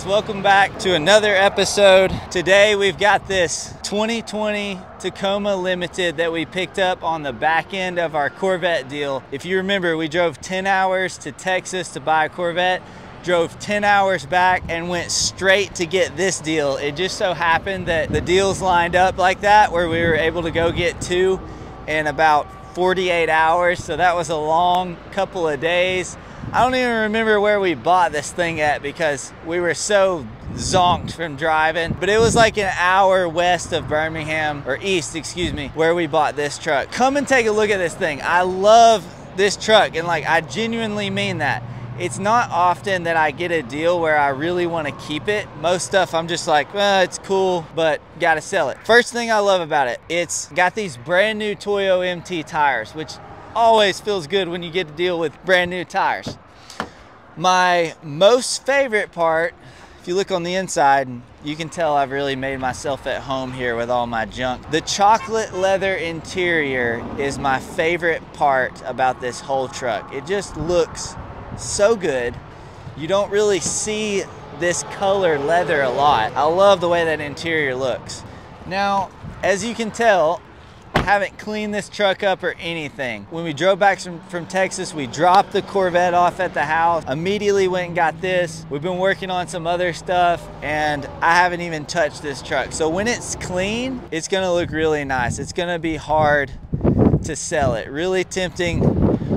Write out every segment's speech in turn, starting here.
guys, welcome back to another episode. Today we've got this 2020 Tacoma Limited that we picked up on the back end of our Corvette deal. If you remember, we drove 10 hours to Texas to buy a Corvette, drove 10 hours back and went straight to get this deal. It just so happened that the deals lined up like that, where we were able to go get two in about 48 hours. So that was a long couple of days. I don't even remember where we bought this thing at because we were so zonked from driving, but it was like an hour west of Birmingham, or east, excuse me, where we bought this truck. Come and take a look at this thing. I love this truck, and like, I genuinely mean that. It's not often that I get a deal where I really want to keep it. Most stuff I'm just like, well, it's cool, but gotta sell it. First thing I love about it, it's got these brand new Toyota MT tires, which always feels good when you get to deal with brand new tires. My most favorite part, if you look on the inside, you can tell I've really made myself at home here with all my junk. The chocolate leather interior is my favorite part about this whole truck. It just looks so good. You don't really see this color leather a lot. I love the way that interior looks. Now, as you can tell, I haven't cleaned this truck up or anything. When we drove back from Texas, we dropped the Corvette off at the house, immediately went and got this. We've been working on some other stuff, and I haven't even touched this truck. So when it's clean, it's gonna look really nice. It's gonna be hard to sell it. Really tempting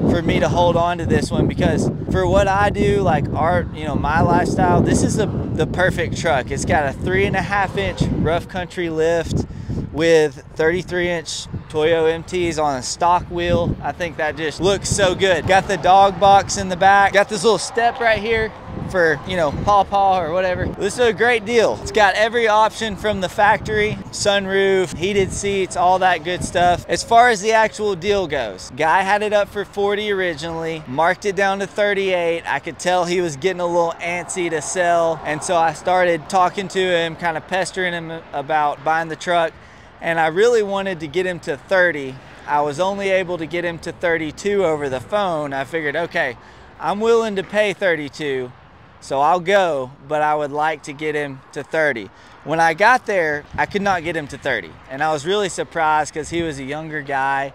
for me to hold on to this one, because for what I do, like my lifestyle, this is the perfect truck. It's got a 3.5-inch rough country lift with 33-inch Toyota MTs on a stock wheel. I think that just looks so good. Got the dog box in the back. Got this little step right here for, paw or whatever. This is a great deal. It's got every option from the factory: sunroof, heated seats, all that good stuff. As far as the actual deal goes, guy had it up for 40 originally, marked it down to 38. I could tell he was getting a little antsy to sell, and so I started talking to him, kind of pestering him about buying the truck. And I really wanted to get him to 30. I was only able to get him to 32 over the phone. I figured, okay, I'm willing to pay 32, so I'll go, but I would like to get him to 30. When I got there, I could not get him to 30. And I was really surprised because he was a younger guy,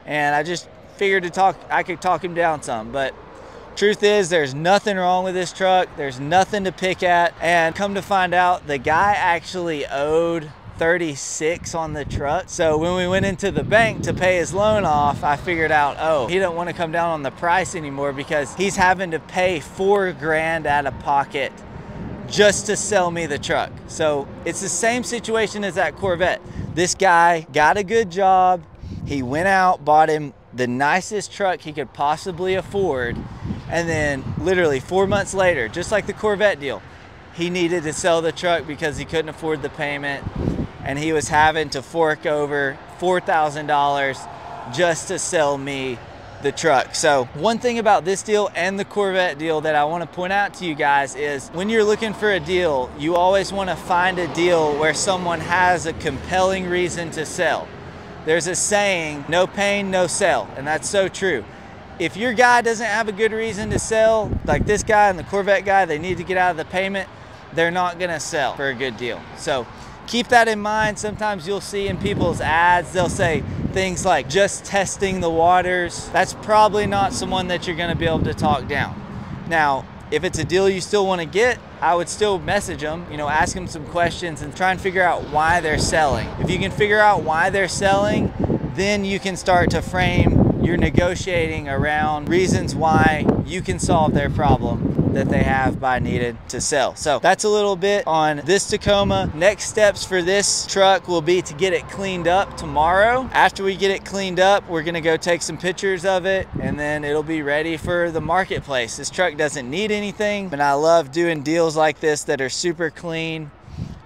and I just figured I could talk him down some. But truth is, there's nothing wrong with this truck. There's nothing to pick at. And come to find out, the guy actually owed 36 on the truck. So when we went into the bank to pay his loan off, I figured out, oh, he don't want to come down on the price anymore because he's having to pay $4 grand out of pocket just to sell me the truck. So it's the same situation as that Corvette. This guy got a good job. He went out, bought him the nicest truck he could possibly afford, and then literally 4 months later, just like the Corvette deal, he needed to sell the truck because he couldn't afford the payment, and he was having to fork over $4,000 just to sell me the truck. So one thing about this deal and the Corvette deal that I want to point out to you guys is, when you're looking for a deal, you always want to find a deal where someone has a compelling reason to sell. There's a saying, no pain, no sell, and that's so true. If your guy doesn't have a good reason to sell, like this guy and the Corvette guy, they need to get out of the payment, they're not gonna sell for a good deal. So keep that in mind. Sometimes you'll see in people's ads, they'll say things like just testing the waters. That's probably not someone that you're gonna be able to talk down. Now, if it's a deal you still wanna get, I would still message them, ask them some questions and try and figure out why they're selling. If you can figure out why they're selling, then you can start to frame your negotiating around reasons why you can solve their problem that they have by needed to sell. So that's a little bit on this Tacoma. Next steps for this truck will be to get it cleaned up tomorrow. After we get it cleaned up, we're gonna go take some pictures of it, and then it'll be ready for the marketplace. This truck doesn't need anything, and I love doing deals like this that are super clean.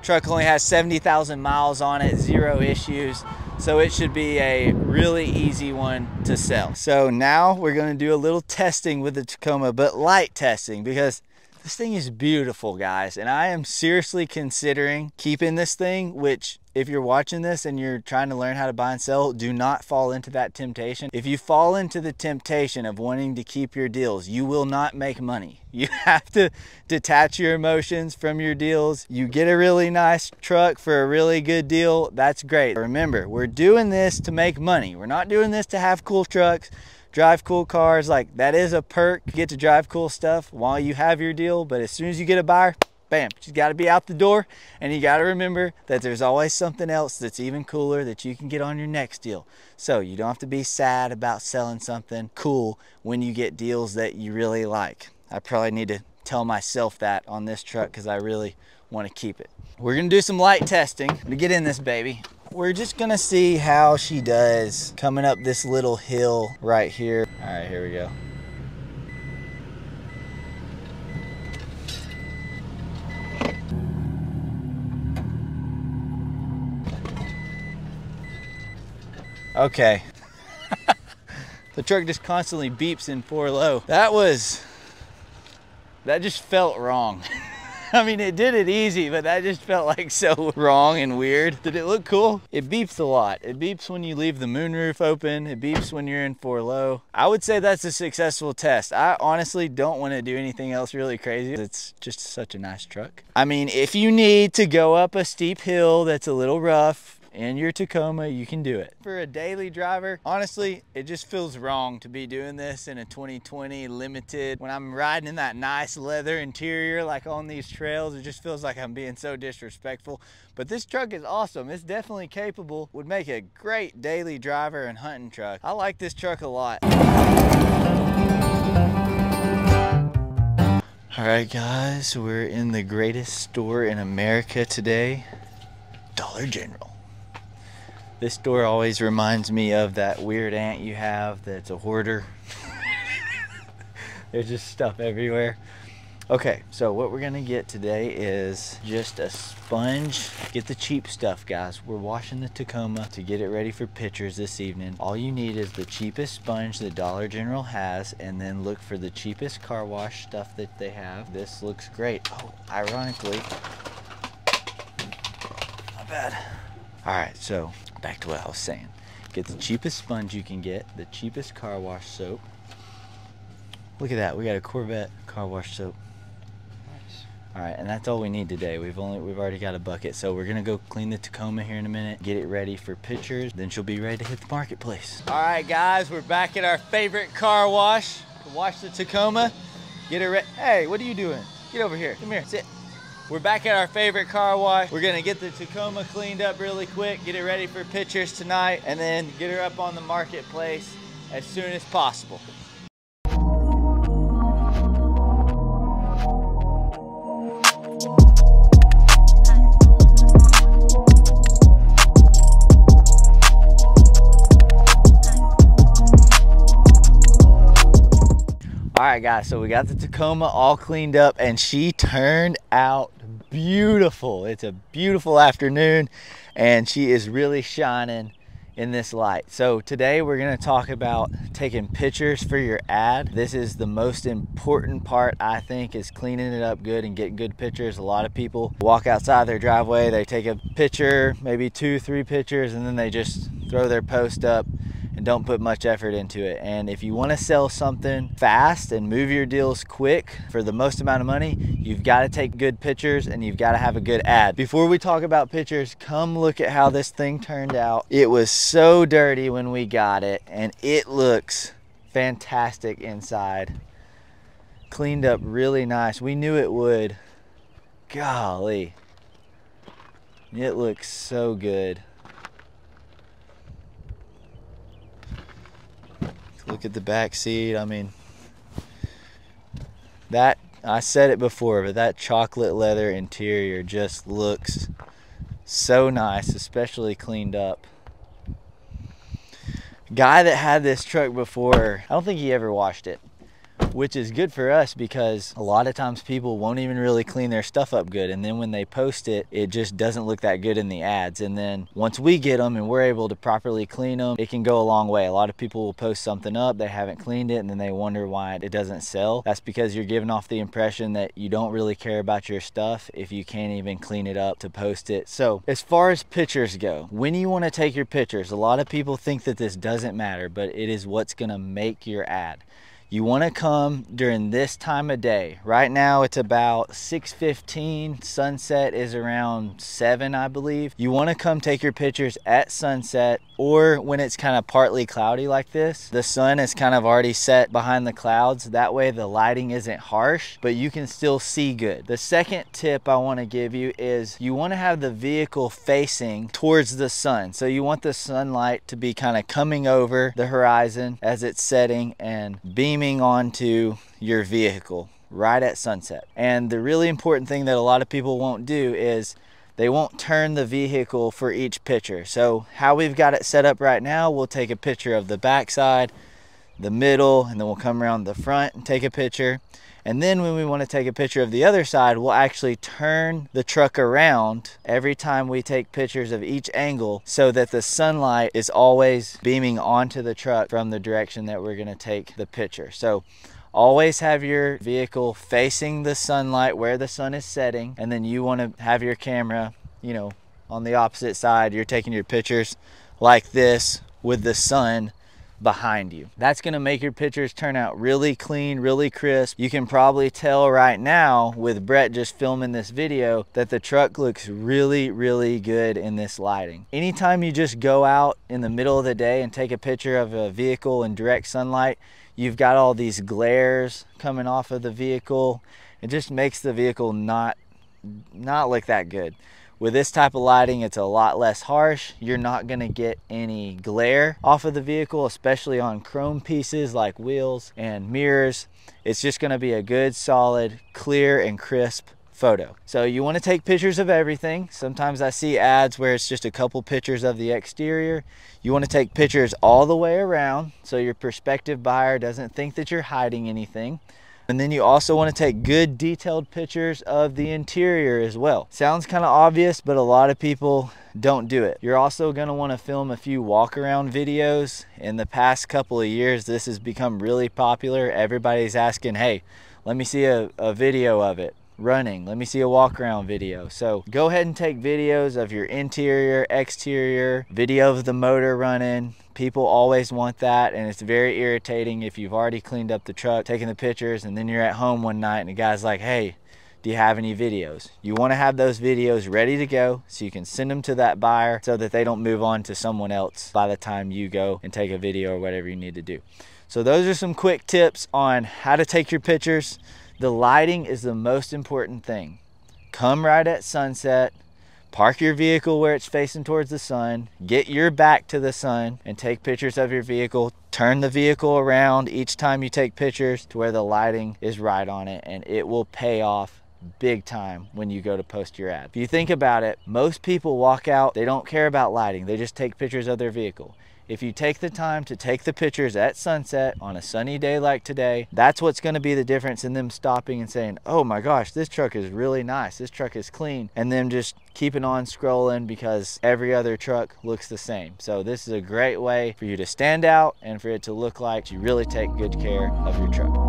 Truck only has 70,000 miles on it, 0 issues. So it should be a really easy one to sell. So now we're going to do a little testing with the Tacoma, but light testing, because This thing is beautiful, guys, and I am seriously considering keeping this thing, which if you're watching this and you're trying to learn how to buy and sell, do not fall into that temptation. If you fall into the temptation of wanting to keep your deals, you will not make money. You have to detach your emotions from your deals. You get a really nice truck for a really good deal, that's great. Remember, we're doing this to make money. We're not doing this to have cool trucks, drive cool cars. Like, that is a perk. You get to drive cool stuff while you have your deal, but as soon as you get a buyer, bam, she's got to be out the door. And you got to remember that there's always something else that's even cooler that you can get on your next deal. So you don't have to be sad about selling something cool when you get deals that you really like. I probably need to tell myself that on this truck because I really want to keep it. We're going to do some light testing to get in this baby. We're just gonna see how she does coming up this little hill right here. All right, here we go. Okay. The truck just constantly beeps in 4 low. That just felt wrong. I mean, it did it easy, but that just felt like so wrong and weird. Did it look cool? It beeps a lot. It beeps when you leave the moonroof open. It beeps when you're in 4 low. I would say that's a successful test. I honestly don't want to do anything else really crazy. It's just such a nice truck. I mean, if you need to go up a steep hill that's a little rough, in your Tacoma, you can do it. For a daily driver, honestly, it just feels wrong to be doing this in a 2020 Limited. When I'm riding in that nice leather interior, like on these trails, it just feels like I'm being so disrespectful. But this truck is awesome. It's definitely capable. Would make a great daily driver and hunting truck. I like this truck a lot. All right, guys, we're in the greatest store in America today, Dollar General. This store always reminds me of that weird aunt you have that's a hoarder. There's just stuff everywhere. Okay, so what we're gonna get today is just a sponge. Get the cheap stuff, guys. We're washing the Tacoma to get it ready for pictures this evening. All you need is the cheapest sponge that Dollar General has, and then look for the cheapest car wash stuff that they have. This looks great. Oh, ironically, not bad. All right, so back to what I was saying. Get the cheapest sponge you can get, the cheapest car wash soap. Look at that, we got a Corvette car wash soap. Nice. All right, and that's all we need today. We've already got a bucket, so we're gonna go clean the Tacoma here in a minute, get it ready for pictures, then she'll be ready to hit the marketplace. All right, guys, we're back at our favorite car wash. Wash the Tacoma, get it ready. Hey, what are you doing? Get over here, come here, sit. We're back at our favorite car wash. We're gonna get the Tacoma cleaned up really quick, get it ready for pictures tonight, and then get her up on the marketplace as soon as possible. All right, guys, so we got the Tacoma all cleaned up and she turned out beautiful. It's a beautiful afternoon and she is really shining in this light. So today we're gonna talk about taking pictures for your ad. This is the most important part, I think, is cleaning it up good and getting good pictures. A lot of people walk outside their driveway, they take a picture, maybe 2-3 pictures, and then they just throw their post up and don't put much effort into it. And if you want to sell something fast and move your deals quick for the most amount of money, you've got to take good pictures and you've got to have a good ad. Before we talk about pictures, come look at how this thing turned out. It was so dirty when we got it and it looks fantastic inside. Cleaned up really nice. We knew it would. Golly, it looks so good. Look at the back seat. I mean, that, I said it before, but that chocolate leather interior just looks so nice, especially cleaned up. Guy that had this truck before, I don't think he ever washed it, which is good for us because a lot of times people won't even really clean their stuff up good, and then when they post it, it just doesn't look that good in the ads. And then once we get them and we're able to properly clean them, it can go a long way. A lot of people will post something up, they haven't cleaned it, and then they wonder why it doesn't sell. That's because you're giving off the impression that you don't really care about your stuff if you can't even clean it up to post it. So as far as pictures go, when you want to take your pictures, a lot of people think that this doesn't matter, but it is what's going to make your ad. You want to come during this time of day. Right now it's about 6:15. Sunset is around 7, I believe. You want to come take your pictures at sunset, or when it's kind of partly cloudy like this. The sun is kind of already set behind the clouds. That way the lighting isn't harsh, but you can still see good. The second tip I want to give you is you want to have the vehicle facing towards the sun. So you want the sunlight to be kind of coming over the horizon as it's setting and beaming onto your vehicle right at sunset. And the really important thing that a lot of people won't do is they won't turn the vehicle for each picture. So how we've got it set up right now, we'll take a picture of the backside, the middle, and then we'll come around the front and take a picture. And then when we want to take a picture of the other side, we'll actually turn the truck around every time we take pictures of each angle so that the sunlight is always beaming onto the truck from the direction that we're going to take the picture. So always have your vehicle facing the sunlight where the sun is setting, and then you want to have your camera, you know, on the opposite side. You're taking your pictures like this with the sun behind you. That's going to make your pictures turn out really clean, really crisp. You can probably tell right now with Brett just filming this video that the truck looks really, really good in this lighting. Anytime you just go out in the middle of the day and take a picture of a vehicle in direct sunlight, you've got all these glares coming off of the vehicle. It just makes the vehicle not look that good. With this type of lighting, it's a lot less harsh. You're not gonna get any glare off of the vehicle, especially on chrome pieces like wheels and mirrors. It's just gonna be a good, solid, clear and crisp photo. So you want to take pictures of everything. Sometimes I see ads where it's just a couple pictures of the exterior. You want to take pictures all the way around so your prospective buyer doesn't think that you're hiding anything. And then you also want to take good detailed pictures of the interior as well. Sounds kind of obvious, but a lot of people don't do it. You're also going to want to film a few walk around videos. In the past couple of years, this has become really popular. Everybody's asking, hey, let me see a video of it running. Let me see a walk around video. So go ahead and take videos of your interior, exterior, video of the motor running. People always want that, and it's very irritating if you've already cleaned up the truck, taking the pictures, and then you're at home one night and the guy's like, hey, do you have any videos? You want to have those videos ready to go so you can send them to that buyer so that they don't move on to someone else by the time you go and take a video or whatever you need to do. So those are some quick tips on how to take your pictures. The lighting is the most important thing. Come right at sunset, park your vehicle where it's facing towards the sun, get your back to the sun and take pictures of your vehicle. Turn the vehicle around each time you take pictures to where the lighting is right on it, and it will pay off big time when you go to post your ad. If you think about it, most people walk out, they don't care about lighting, they just take pictures of their vehicle. If you take the time to take the pictures at sunset on a sunny day like today, that's what's going to be the difference in them stopping and saying, oh my gosh, this truck is really nice, this truck is clean, and them just keeping on scrolling because every other truck looks the same. So this is a great way for you to stand out and for it to look like you really take good care of your truck.